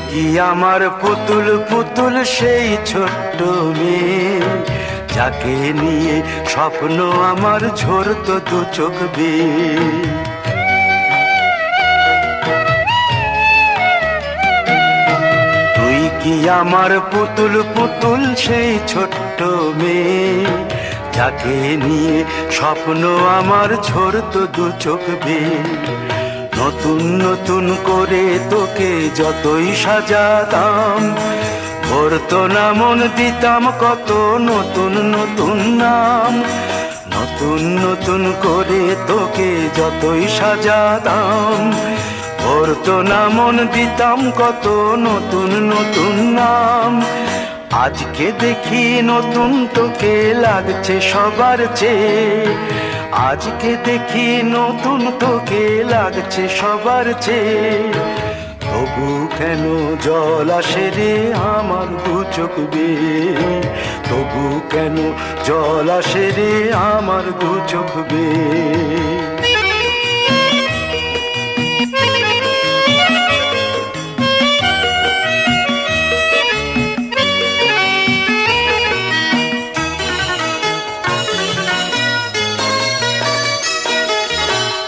কি আমার পুতুল পুতুল সেই ছোট্ট মেয়ে, যাকে নিয়ে স্বপ্ন আমার ঝরতো দু চোখ বেয়ে। তুই কি আমার পুতুল পুতুল সেই ছোট্ট মেয়ে, যাকে নিয়ে স্বপ্ন আমার ঝরতো দু চোখ বেয়ে। নতুন নতুন করে তোকে যতই সাজাতাম, ভরতো না মন, দিতাম কত নতুন নতুন নাম। নতুন নতুন করে তোকে যতই সাজাতাম, ভরতো না মন, দিতাম কত নতুন নতুন নাম। আজকে দেখি নতুন তোকে লাগছে সবার চেয়ে, আজকে দেখি নতুন তোকে লাগছে সবার চেয়ে। তবু কেন জল আসে রে আমার দু চোখ বেয়ে, তবু কেন জল আসে রে আমার দু চোখ বেয়ে।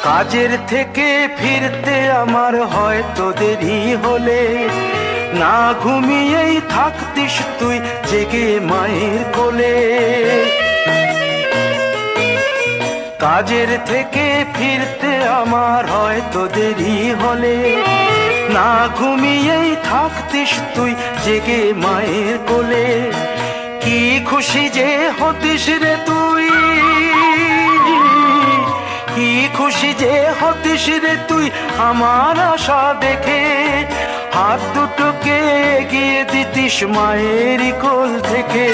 কাজের থেকে ফিরতে আমার হয়তো দেরি হলে, না ঘুমিয়েই থাকতিস তুই জেগে মায়ের কোলে। কাজের থেকে ফিরতে আমার হয়তো দেরি হলে, না ঘুমিয়েই থাকতিস তুই জেগে মায়ের কোলে। কি খুশি যে হতিস রে তুই, কি খুশি যে হতিস রে তুই আমার আশা দেখে। হাত দুটোকে এগিয়ে দিতিস মায়ের কোল থেকে,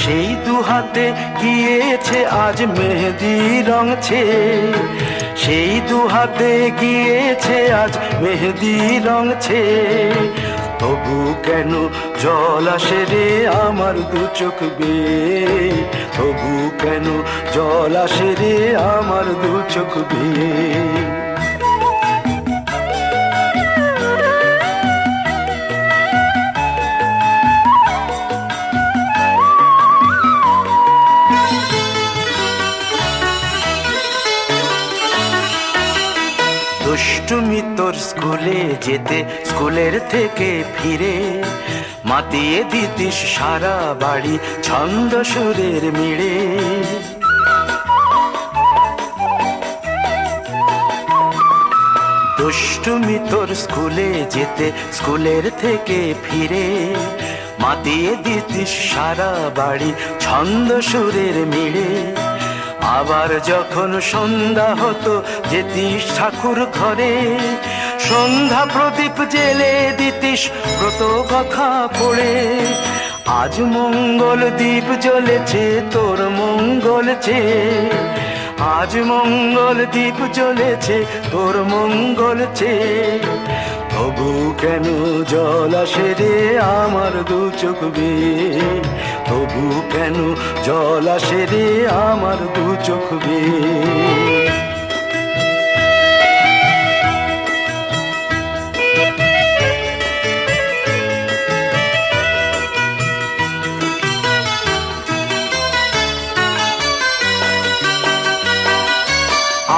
সেই দু হাতে গিয়েছে আজ মেহেদি রং ছেয়ে। সেই দু হাতে গিয়েছে আজ মেহেদি রং ছেয়ে। তবু কেন জল আসে রে আমার দু চোখ বেয়ে, তবু কেন জল আসে রে আমার দু চোখ বেয়ে। দুষ্টুমি তোর স্কুলে যেতে, স্কুলের থেকে ফিরে মাতিয়ে দিতিস সারা বাড়ি ছন্দ সুরের মিড়ে। দুষ্টুমি তোর স্কুলে যেতে, স্কুলের থেকে ফিরে মাতিয়ে দিতিস সারা বাড়ি ছন্দ সুরের মিড়ে। আবার যখন সন্ধ্যা হতো যেতিস ঠাকুর ঘরে, সন্ধ্যা প্রদীপ জেলে দিতিস ব্রত কথা পড়ে। আজ মঙ্গল দ্বীপ জ্বলেছে তোর মঙ্গল চেয়ে, আজ মঙ্গল দ্বীপ জ্বলেছে তোর মঙ্গল চেয়ে। তবু কেন জল আসে রে আমার দু চোখ বেয়ে, তবু কেন জল আসে রে আমার দু চোখ বেয়ে।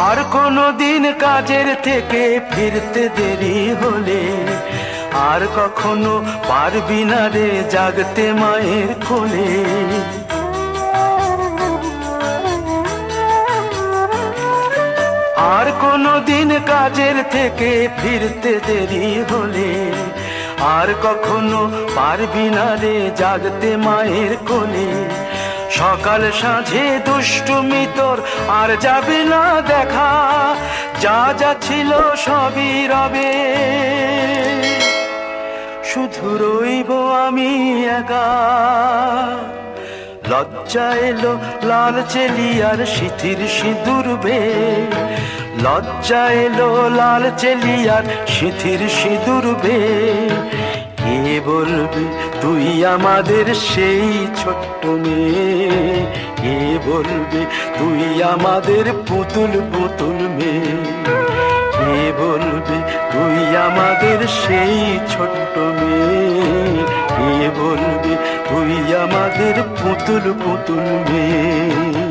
আর কোনো দিন কাজের থেকে ফিরতে দেরি হলে, আর কখনো পারবি না রে জাগতে মায়ের কোলে। আর কোনো দিন কাজের থেকে ফিরতে দেরি হলে, আর কখনো পারবি না রে জাগতে মায়ের কোলে। সকাল সাঁঝে দুষ্টুমি তোর আর যাবে না দেখা, যা যা ছিল সবই রবে, শুধু রইব আমি একা। লজ্জা এলো লাল চেলিয়ার সিথির সিঁদুর বেয়ে, লজ্জা এলো লাল চেলিয়ার সিথির সিঁদুর বেয়ে। কে বলবে তুই আমাদের সেই ছোট্ট মেয়ে, কে বলবে তুই আমাদের পুতুল পুতুল মেয়ে, কে বলবে তুই আমাদের আমাদের সেই ছোট্ট মেয়ে, কে বলবে তুই আমাদের পুতুল পুতুল মেয়ে।